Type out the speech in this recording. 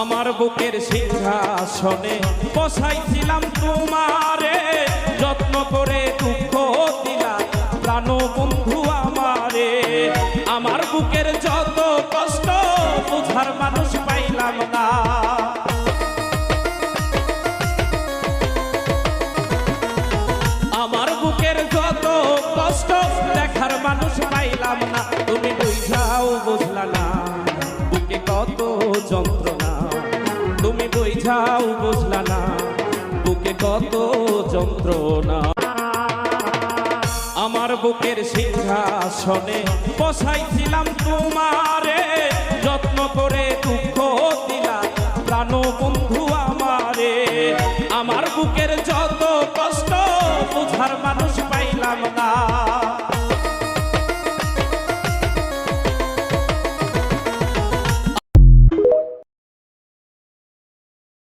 আমার বুকের সিংহাসনে বসাইছিলাম তোমারে, যত্ন করে দুঃখ দিলা প্রাণ বন্ধু আমারে। আমার বুকের যত কষ্ট বুঝার মানুষ পাইলাম না, আমার বুকের যত কষ্ট দেখার মানুষ পাইলাম না। তুমি বুঝাও বুঝলা না বুকে কত যন্ত্রণা, তুমি বুঝাও বুঝলা না বুকে কত যন্ত্রণা। আমার বুকের সিংহাসনে বসাইছিলাম তোমারে, যত্ন করে